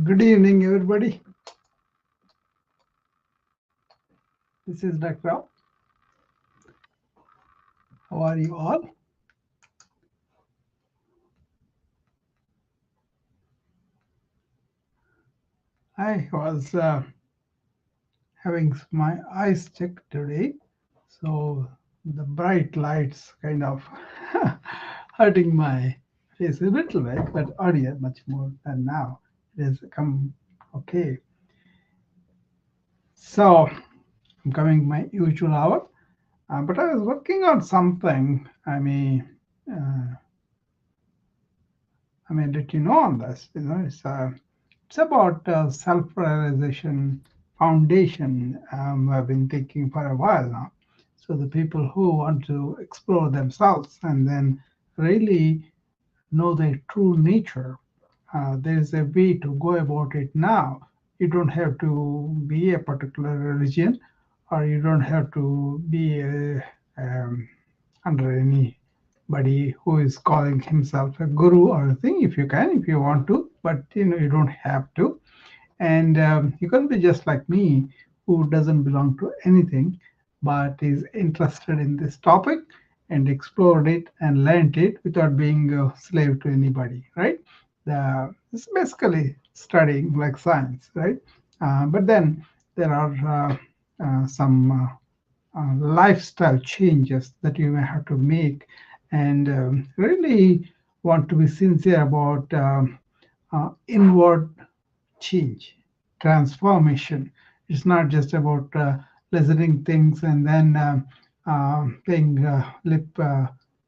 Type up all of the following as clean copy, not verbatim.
Good evening, everybody. This is Dr. Rao. How are you all? I was having my eyes checked today, so the bright lights kind of hurting my face a little bit, but earlier much more than now. It has come okay. So I'm coming my usual hour, but I was working on something. Uh, let you know on this. It's about self-realization foundation. I've been thinking for a while now. So the people who want to explore themselves and then really know their true nature, there's a way to go about it now. You don't have to be a particular religion, or you don't have to be under anybody who is calling himself a guru or a thing. If you can, if you want to, but you don't have to. And you can be just like me, who doesn't belong to anything, but is interested in this topic and explored it and learned it without being a slave to anybody, right? It's basically studying like science, right? But then there are some lifestyle changes that you may have to make, and really want to be sincere about inward change, transformation. It's not just about listening things and then paying lip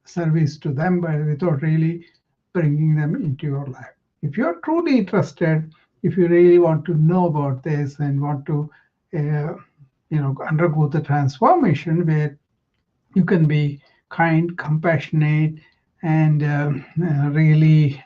service to them, but without really bringing them into your life. If you're truly interested, if you really want to know about this and want to, undergo the transformation where you can be kind, compassionate, and really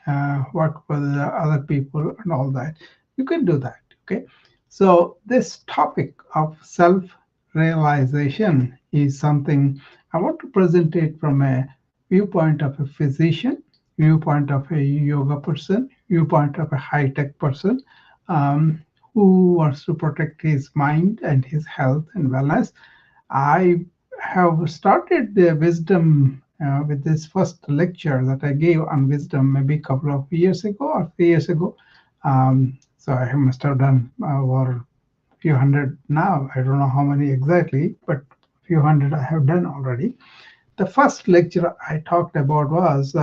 work with other people and all that. You can do that. Okay. So, this topic of self realization is something I want to present it from a viewpoint of a physician, viewpoint of a yoga person, viewpoint of a high tech person um, who wants to protect his mind and his health and wellness. I have started the wisdom with this first lecture that I gave on wisdom maybe a couple of years ago or 3 years ago. So I must have done over a few hundred now. I don't know how many exactly, but a few hundred I have done already. The first lecture I talked about was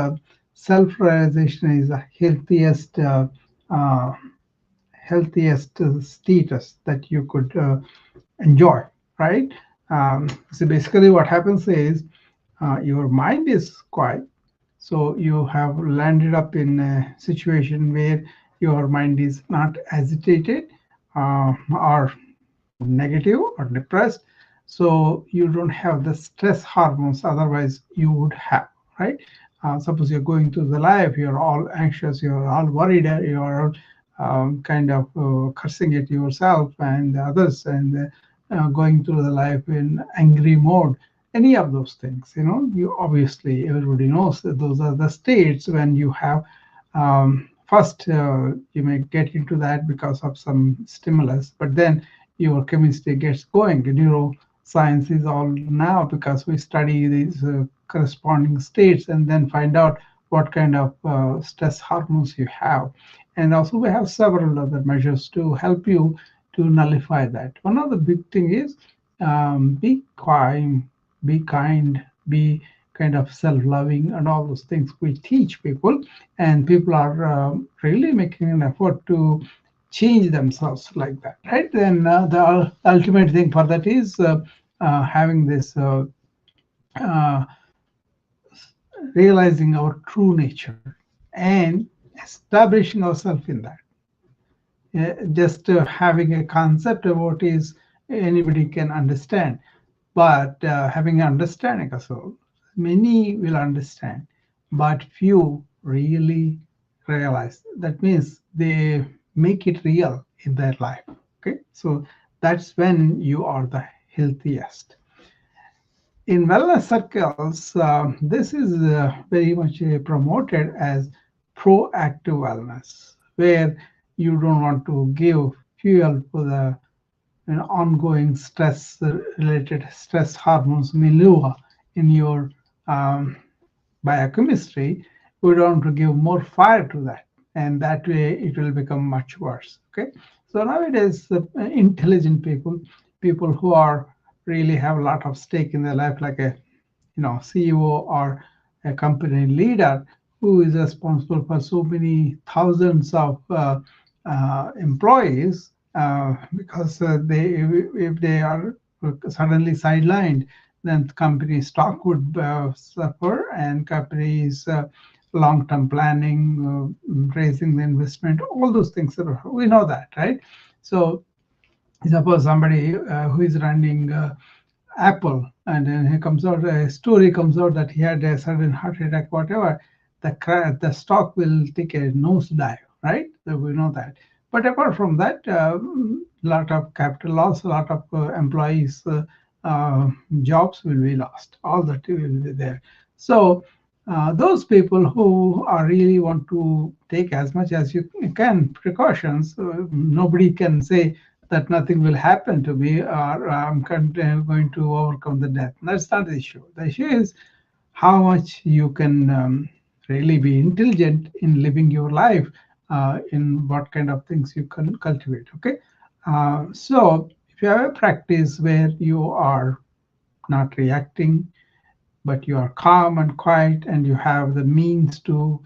self-realization is the uh, healthiest status that you could enjoy, right? So basically, what happens is your mind is quiet, so you have landed up in a situation where your mind is not agitated or negative or depressed. So you don't have the stress hormones otherwise you would have, right? Suppose you're going through the life, you're all anxious, you're all worried, you're kind of cursing at yourself and others, and going through the life in angry mode. Any of those things, you obviously everybody knows that those are the states when you have first you may get into that because of some stimulus, but then your chemistry gets going. Neuroscience is all now because we study these corresponding states and then find out what kind of stress hormones you have. And also we have several other measures to help you to nullify that. One of the big thing is be kind, be kind of self-loving, and all those things we teach people, and people are really making an effort to change themselves like that, right? Then the ultimate thing for that is having this uh, realizing our true nature and establishing ourselves in that. Just having a concept about is anybody can understand, but having an understanding also, many will understand, but few really realize. That means they make it real in their life. Okay, so that's when you are the healthiest. In wellness circles, this is very much promoted as proactive wellness, where you don't want to give fuel for the ongoing stress related stress hormones milieu in your um, biochemistry. We don't want to give more fire to that, and that way it will become much worse. Okay, so nowadays intelligent people, people who are really have a lot of stake in their life, like a CEO or a company leader who is responsible for so many thousands of employees, because they if they are suddenly sidelined, then the company stock would suffer, and companies long-term planning, raising the investment, all those things. We know that, right? So suppose somebody who is running Apple, and then he comes out, a story comes out that he had a sudden heart attack, whatever, the stock will take a nosedive, right? So we know that. But apart from that, a lot of capital loss, a lot of employees' jobs will be lost. All that will be there. So those people who are really want to take as much as you can precautions, nobody can say that nothing will happen to me, or I'm going to overcome the death. That's not the issue. The issue is how much you can really be intelligent in living your life, in what kind of things you can cultivate. Okay, so if you have a practice where you are not reacting, but you are calm and quiet, and you have the means to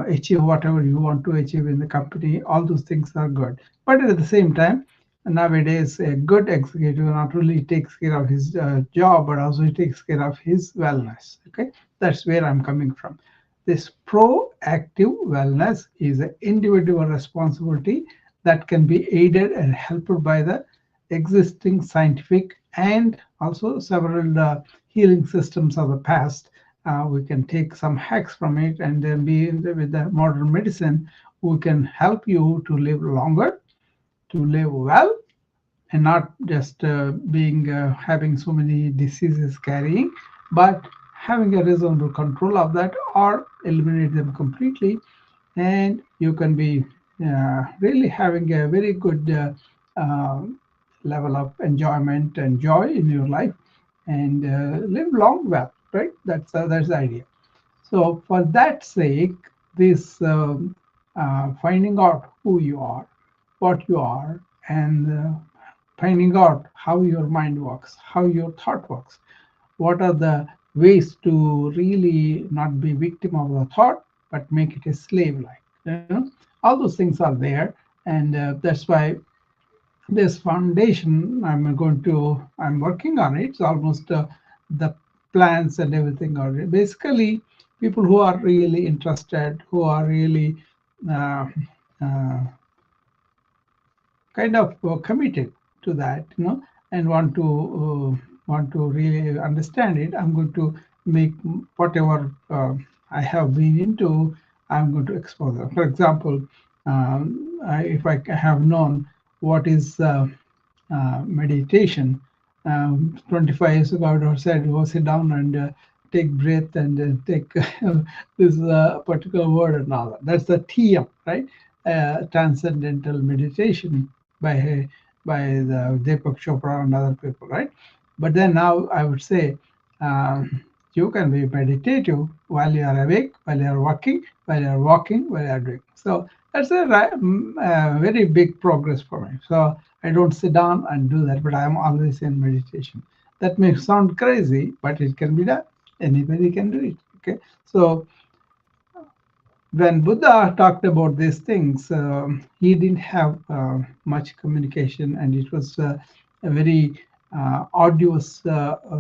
achieve whatever you want to achieve in the company, all those things are good. But at the same time, nowadays a good executive not only takes care of his job, but also he takes care of his wellness. Okay, that's where I'm coming from. This proactive wellness is an individual responsibility that can be aided and helped by the existing scientific and also several healing systems of the past. We can take some hacks from it, and then with the modern medicine, we can help you to live longer, to live well, and not just being having so many diseases carrying, but having a reasonable control of that or eliminate them completely, and you can be really having a very good level of enjoyment and joy in your life, and live long well, right? That's the idea. So for that sake, this finding out who you are, what you are, and finding out how your mind works, how your thought works, what are the ways to really not be victim of the thought, but make it a slave like. All those things are there, and that's why this foundation I'm working on it. It's almost the plans and everything are basically people who are really interested, who are really uh, uh, kind of committed to that, and want to really understand it. I'm going to make whatever I have been into. I'm going to expose them. For example, if I have known what is meditation. 25 years ago, I would have said, go sit down and take breath and take this particular word and all that. That's the TM, right? Transcendental meditation by the Deepak Chopra and other people, right? But then now I would say you can be meditative while you are awake, while you are walking, while you are walking, while you are doing. So that's a very big progress for me. So I don't sit down and do that, but I am always in meditation. That may sound crazy, but it can be done. Anybody can do it. Okay. So when Buddha talked about these things, he didn't have much communication, and it was a very arduous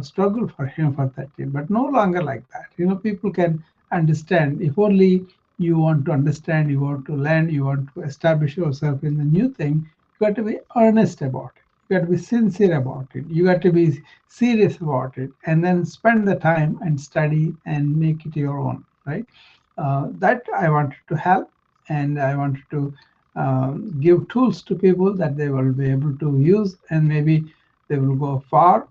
struggle for him for that time. But no longer like that. People can understand. If only you want to understand, you want to learn, you want to establish yourself in the new thing, you got to be earnest about it. You got to be sincere about it. You got to be serious about it, and then spend the time and study and make it your own, right? That I wanted to help, and I wanted to give tools to people that they will be able to use, and maybe they will go far,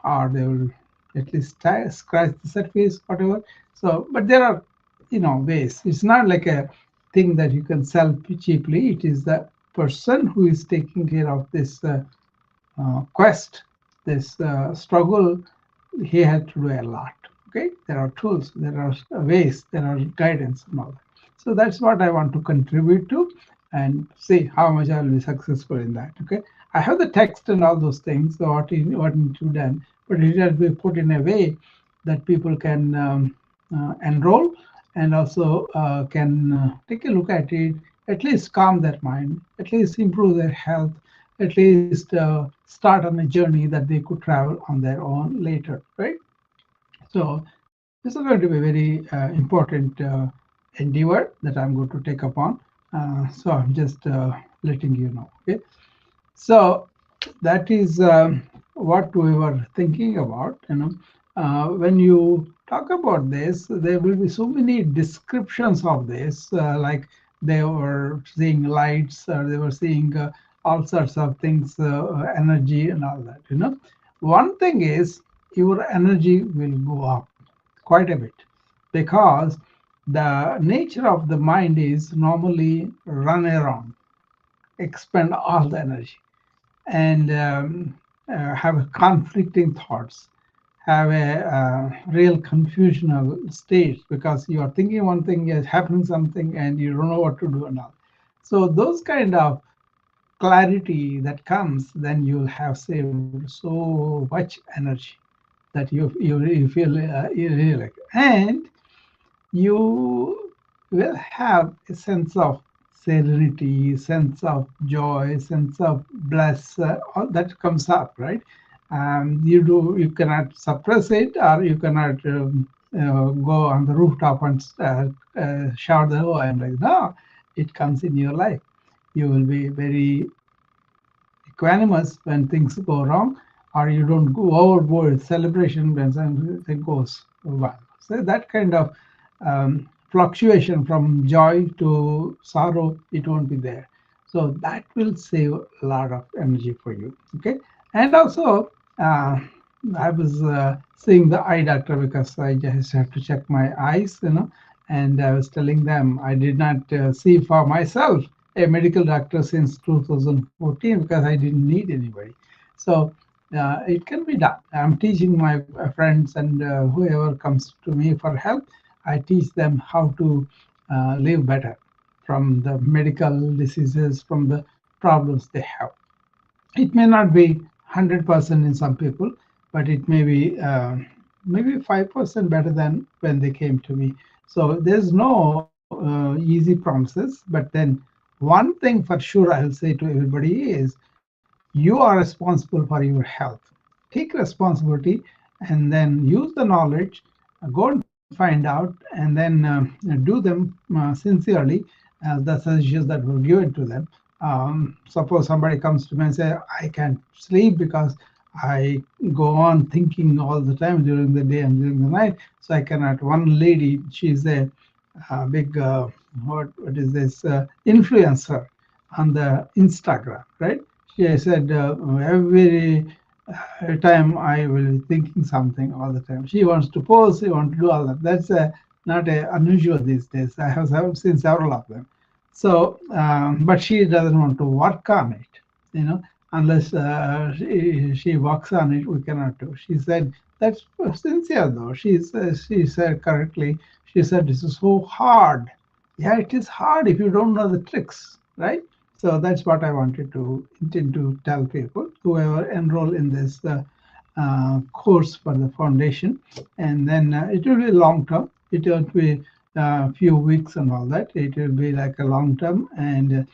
or they will at least scratch the surface, whatever. So, but there are ways. It's not like a thing that you can sell cheaply. It is the person who is taking care of this quest, this struggle. He had to do a lot. Okay, there are tools, there are ways, there are guidance and all that. So that's what I want to contribute to, and see how much I'll be successful in that. Okay, I have the text and all those things, so what need to be done, but it has to be put in a way that people can enroll, and also can take a look at it, at least calm their mind, at least improve their health, at least start on a journey that they could travel on their own later, right? So this is going to be a very important endeavor that I'm going to take upon. So I'm just letting you know. Okay. So that is what we were thinking about. When you talk about this, there will be so many descriptions of this, like they were seeing lights, or they were seeing all sorts of things, energy and all that. One thing is your energy will go up quite a bit, because the nature of the mind is normally run around, expend all the energy, and have conflicting thoughts, have a real confusional state, because you are thinking one thing, is happening something, and you don't know what to do and all. So those kind of clarity that comes, then you'll have saved so much energy that you feel really like, and you will have a sense of serenity, sense of joy, sense of bliss, all that comes up, right? You cannot suppress it, or you cannot go on the rooftop and shout the oh I'm like, no, it comes in your life. You will be very equanimous when things go wrong, or you don't go overboard with celebration when something goes well. So that kind of fluctuation from joy to sorrow, it won't be there. So that will save a lot of energy for you. Okay, and also I was seeing the eye doctor, because I just have to check my eyes, and I was telling them I did not see for myself a medical doctor since 2014, because I didn't need anybody. So it can be done. I'm teaching my friends, and whoever comes to me for help, I teach them how to live better from the medical diseases, from the problems they have. It may not be 100% in some people, but it may be maybe 5% better than when they came to me. So there's no easy promises, but then one thing for sure I'll say to everybody is, you are responsible for your health. Take responsibility, and then use the knowledge, go and find out, and then do them sincerely, the suggestions that were given to them. Suppose somebody comes to me and say, I can't sleep because I go on thinking all the time during the day and during the night, so I cannot. One lady, she's a big what is this influencer on the Instagram, right? She said every time I will be thinking something all the time. She wants to pose, she wants to do all that. That's not unusual these days. I have seen several of them. So, but she doesn't want to work on it, unless she works on it, we cannot do. She said, that's sincere though. She said correctly, she said, this is so hard. Yeah, it is hard if you don't know the tricks, right? So that's what I wanted to intend to tell people, whoever enroll in this course for the foundation. And then it will be long term. It won't be a few weeks and all that. It will be like a long term, and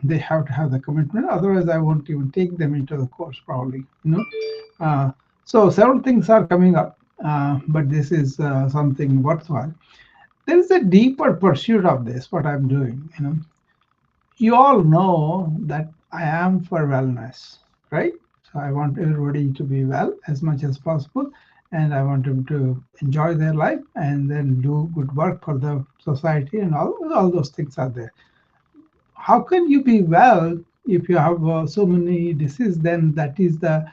they have to have the commitment. Otherwise, I won't even take them into the course probably. So several things are coming up, but this is something worthwhile. There is a deeper pursuit of this. What I'm doing, you all know that I am for wellness, right? So I want everybody to be well as much as possible, and I want them to enjoy their life and then do good work for the society, and all those things are there. How can you be well if you have so many diseases? Then that is the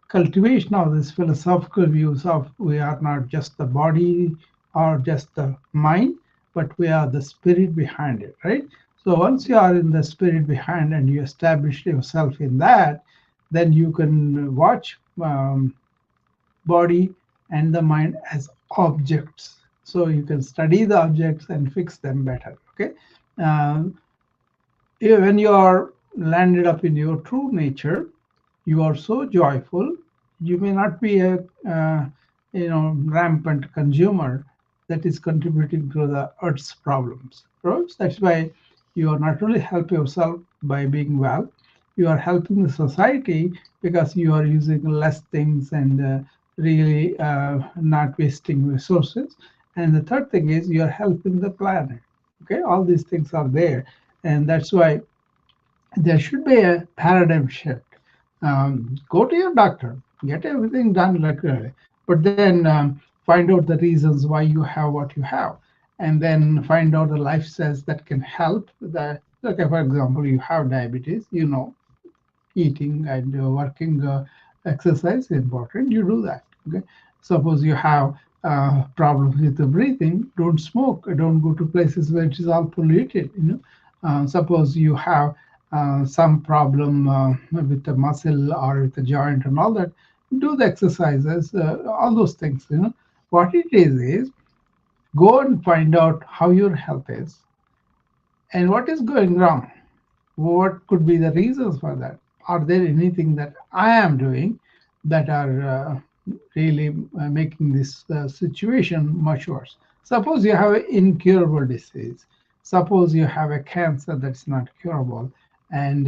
cultivation of this philosophical views of we are not just the body or just the mind, but we are the spirit behind it, right? So once you are in the spirit behind and you establish yourself in that, then you can watch body and the mind as objects. So you can study the objects and fix them better. Okay. Um, when you are landed up in your true nature, you are so joyful. You may not be a rampant consumer that is contributing to the earth's problems. Right? That's why you are not only help yourself by being well, you are helping the society because you are using less things and really not wasting resources. And the third thing is you are helping the planet. Okay, all these things are there, and that's why there should be a paradigm shift. Go to your doctor, get everything done regularly, but then find out the reasons why you have what you have, and then find out the lifestyles that can help. Like for example, you have diabetes, eating and working exercise is important, you do that. Okay, suppose you have problems with the breathing, don't smoke, don't go to places where it is all polluted. Suppose you have some problem with the muscle or with the joint and all that, do the exercises, all those things. What it is go and find out how your health is and what is going wrong. What could be the reasons for that? Are there anything that I am doing that are really making this situation much worse? Suppose you have an incurable disease. Suppose you have a cancer that's not curable, and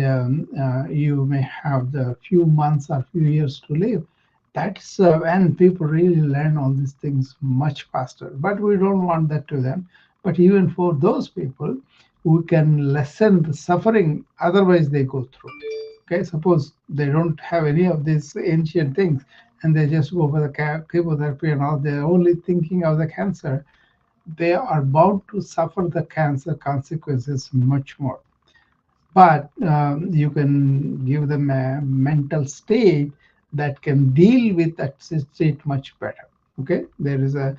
you may have the few months or few years to live. That's when people really learn all these things much faster. But we don't want that to them. But even for those people, we can lessen the suffering otherwise they go through. Okay, suppose they don't have any of these ancient things and they just go for the chemotherapy and all, they're only thinking of the cancer, they are bound to suffer the cancer consequences much more. But you can give them a mental state that can deal with that state much better. Okay, there is a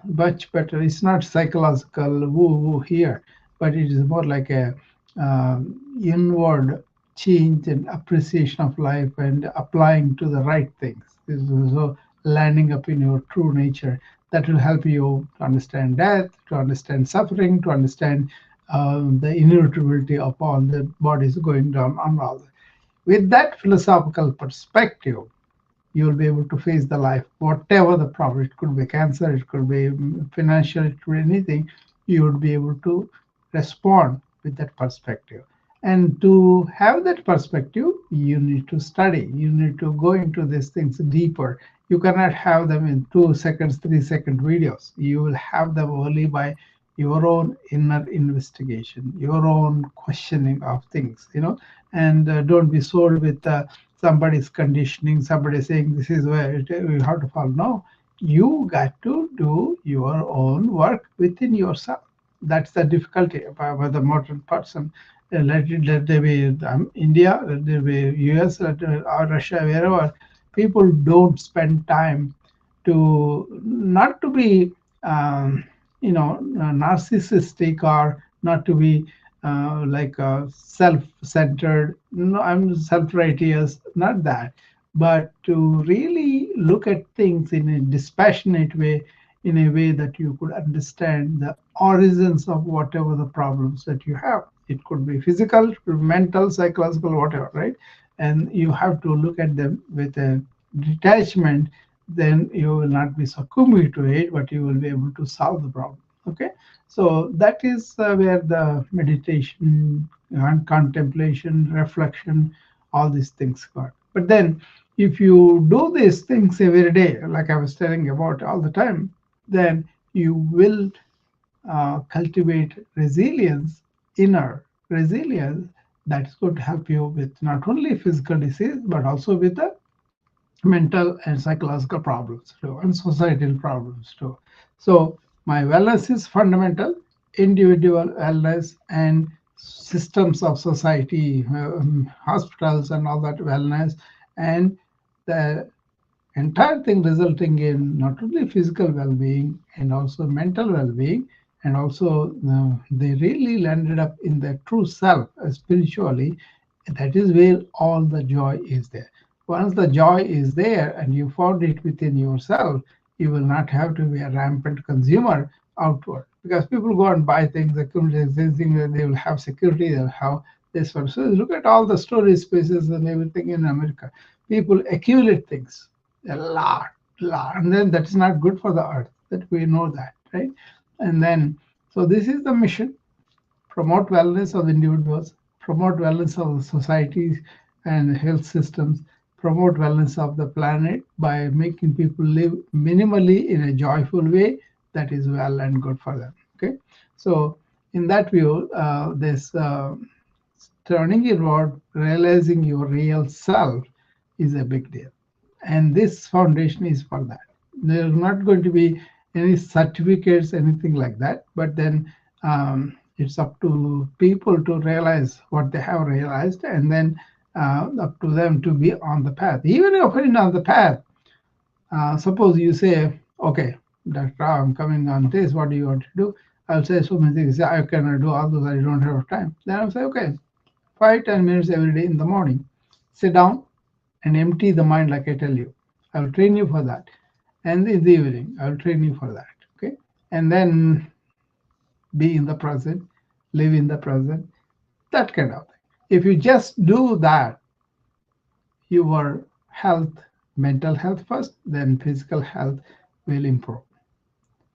much better, it's not psychological woo woo here, but it is more like a inward change and appreciation of life and applying to the right things. This is also landing up in your true nature that will help you to understand death, to understand suffering, to understand the inevitability of all the bodies going down and all that. With that philosophical perspective, you will be able to face the life, whatever the problem. It could be cancer, it could be financial, it could be anything. You would be able to respond with that perspective. And to have that perspective, you need to study. You need to go into these things deeper. You cannot have them in 2 seconds, 3 second videos. You will have them only by your own inner investigation, your own questioning of things. And don't be sold with somebody's conditioning, somebody saying this is where you have to follow. No, you got to do your own work within yourself. That's the difficulty by the modern person. Let there be India, let there be US, or Russia, wherever. People don't spend time to not to be narcissistic or not to be like self-centered. No, I'm self-righteous, not that, but to really look at things in a dispassionate way, in a way that you could understand the origins of whatever the problems that you have. It could be physical, it could be mental, psychological, whatever, right? And you have to look at them with a detachment. Then you will not be succumbing to it, but you will be able to solve the problem. Okay, so that is where the meditation and contemplation, reflection, all these things got. But then, if you do these things every day, like I was telling about all the time, then you will cultivate resilience, inner resilience that's going to help you with not only physical disease but also with the mental and psychological problems too, and societal problems too. So my wellness is fundamental, individual wellness and systems of society, hospitals and all that wellness, and the entire thing resulting in not only physical well-being and also mental well-being and also they really landed up in their true self spiritually. That is where all the joy is there. Once the joy is there and you found it within yourself, you will not have to be a rampant consumer outward, because people go and buy things, they think that they will have security, they'll have this one. So look at all the storage spaces and everything in America. People accumulate things a lot, and then that is not good for the earth. That we know that, right? And then, so this is the mission: promote wellness of individuals, promote wellness of the societies and health systems, promote wellness of the planet by making people live minimally in a joyful way that is well and good for them. Okay, so in that view, this turning inward, realizing your real self is a big deal. And this foundation is for that. There's not going to be any certificates, anything like that, but then it's up to people to realize what they have realized, and then up to them to be on the path. Even if you're on the path, suppose you say, okay, Dr. Rao, I'm coming on this, what do you want to do? I'll say so many things. I cannot do all those, I don't have time. Then I'll say, okay, 5-10 minutes every day in the morning, sit down and empty the mind like I tell you. I will train you for that. And in the evening, I will train you for that. Okay. And then be in the present, live in the present, that kind of thing. If you just do that, your health, mental health first, then physical health will improve.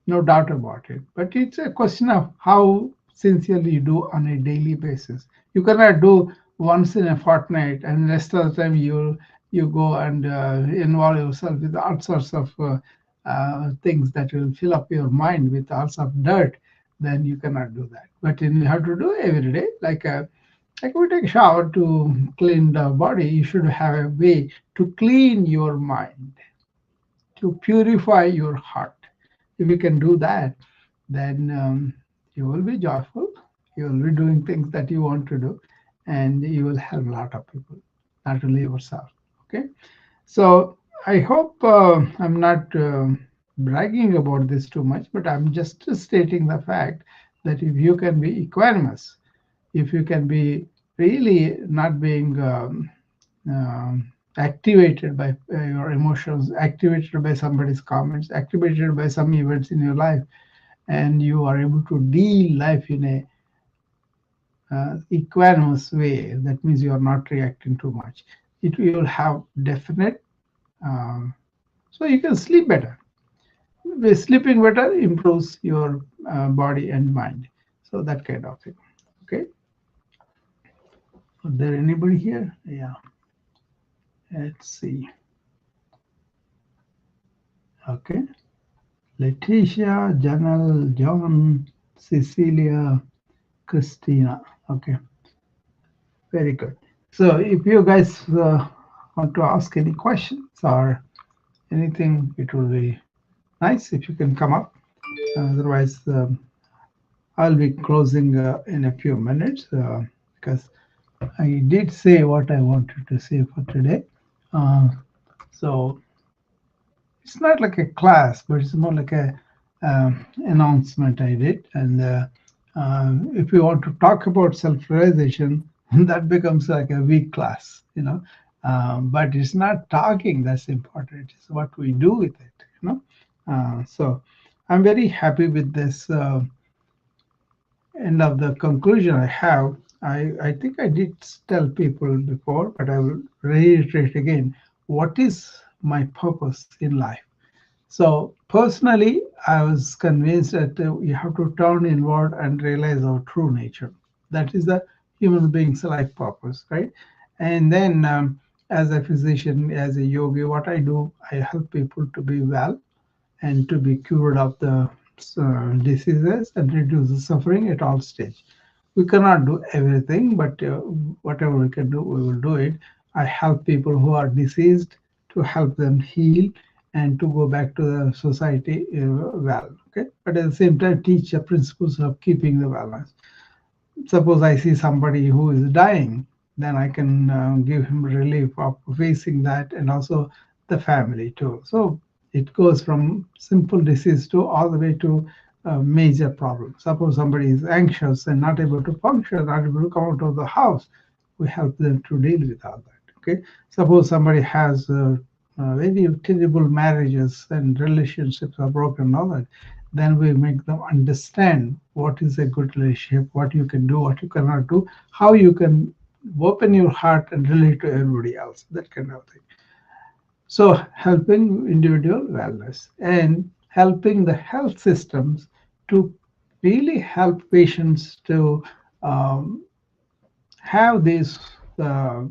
No doubt about it. But it's a question of how sincerely you do on a daily basis. You cannot do once in a fortnight, and the rest of the time you go and involve yourself with all sorts of things that will fill up your mind with all sorts of dirt. Then you cannot do that. But you have to do every day, like we take a shower to clean the body. You should have a way to clean your mind, to purify your heart. If you can do that, then you will be joyful. You will be doing things that you want to do, and you will help a lot of people, not only yourself. Okay, so I hope I'm not bragging about this too much, but I'm just stating the fact that if you can be equanimous, if you can be really not being activated by your emotions, activated by somebody's comments, activated by some events in your life, and you are able to deal life in a equanimous way, that means you are not reacting too much. It will have definite, um, so you can sleep better. Sleeping better improves your body and mind. So that kind of thing. Okay. Is there anybody here? Yeah. Let's see. Okay. Letitia, Janelle, John, Cecilia, Christina. Okay. Very good. So if you guys want to ask any questions or anything, it will be nice if you can come up. Otherwise, I'll be closing in a few minutes because I did say what I wanted to say for today. Uh, so it's not like a class, but it's more like a announcement I did. And if you want to talk about self-realization, that becomes like a weak class, you know. But it's not talking that's important. It's what we do with it, you know. So I'm very happy with this end of the conclusion I have. I think I did tell people before, but I will reiterate again. What is my purpose in life? So personally, I was convinced that you have to turn inward and realize our true nature. That is the human being's life purpose, right? And then, as a physician, as a yogi, what I do, I help people to be well and to be cured of the diseases and reduce the suffering at all stages. We cannot do everything, but whatever we can do, we will do it. I help people who are diseased to help them heal and to go back to the society well. Okay, but at the same time, teach the principles of keeping the balance. Suppose I see somebody who is dying, then I can give him relief of facing that, and also the family too. So it goes from simple disease to all the way to major problem. Suppose somebody is anxious and not able to function, not able to come out of the house, we help them to deal with all that. Okay. Suppose somebody has very terrible marriages and relationships are broken and all that, then we make them understand what is a good relationship, what you can do, what you cannot do, how you can open your heart and relate to everybody else, that kind of thing. So, helping individual wellness and helping the health systems to really help patients to um, have this uh,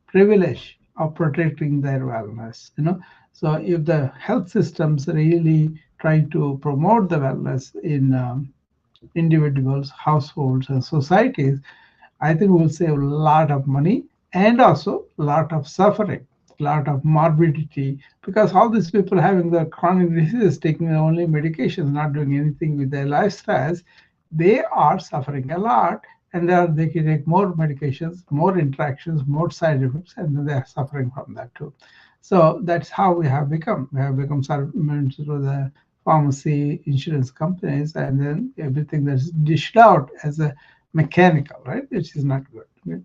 privilege of protecting their wellness. So if the health systems really try to promote the wellness in individuals, households, and societies, I think we'll save a lot of money and also a lot of suffering, a lot of morbidity, because all these people having the chronic diseases, taking only medications, not doing anything with their lifestyles, they are suffering a lot, and they can take more medications, more interactions, more side effects, and then they are suffering from that too. So that's how we have become. We have become servants to the pharmacy, insurance companies, and then everything that's dished out as a mechanical, right? Which is not good. Okay?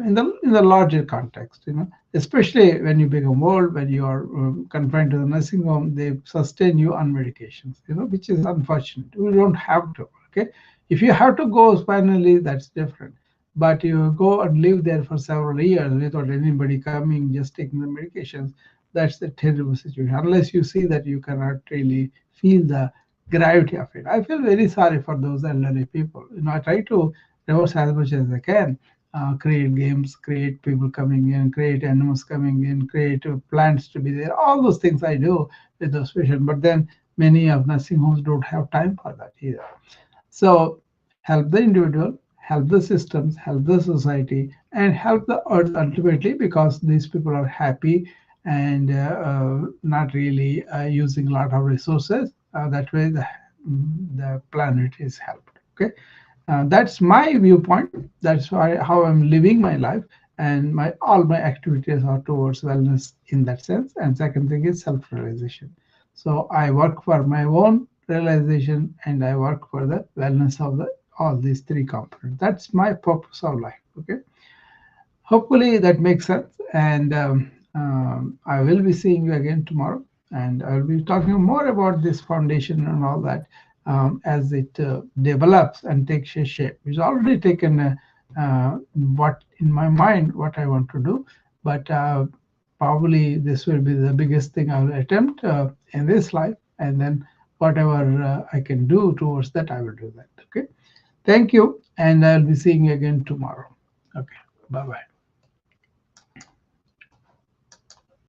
In the larger context, especially when you become old, when you are confined to the nursing home, they sustain you on medications, which is unfortunate. We don't have to. Okay, if you have to go spinally, that's different. But you go and live there for several years without anybody coming, just taking the medications. That's a terrible situation. Unless you see that you cannot really feel the gravity of it. I feel very sorry for those elderly people. I try to reverse as much as I can. Create games, create people coming in, create animals coming in, create plants to be there. All those things I do with those patients. But then many of nursing homes don't have time for that either. So help the individual, help the systems, help the society, and help the earth ultimately, because these people are happy and not really using a lot of resources. That way, the planet is helped. Okay, that's my viewpoint. That's why how I'm living my life, and my all my activities are towards wellness in that sense. And second thing is self-realization. So I work for my own realization, and I work for the wellness of the all these three components. That's my purpose of life. Okay. Hopefully that makes sense. And I will be seeing you again tomorrow. And I will be talking more about this foundation and all that as it develops and takes a shape. It's already taken what in my mind what I want to do, but probably this will be the biggest thing I will attempt in this life. And then whatever I can do towards that, I will do that. Okay. Thank you. And I'll be seeing you again tomorrow. Okay. Bye bye.